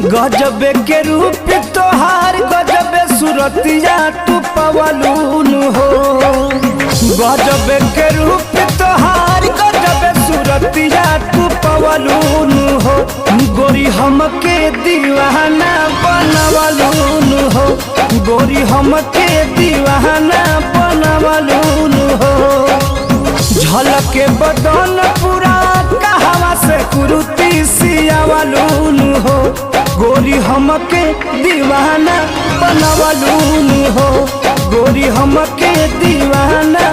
गजब के रूप तोहार गजब सूरतिया तू पवलून हो। गजब के रूप तोहार गजब सूरतिया तू पवलून हो। गोरी हमके दीवाना बनवलून हो। गोरी हमके दीवाना बनवलून हो। झलके बदन पूरा कहवा से कुरुती सियावलून हो। गोरी हमके दीवाना बनवलून हो। गोरी हमके दीवाना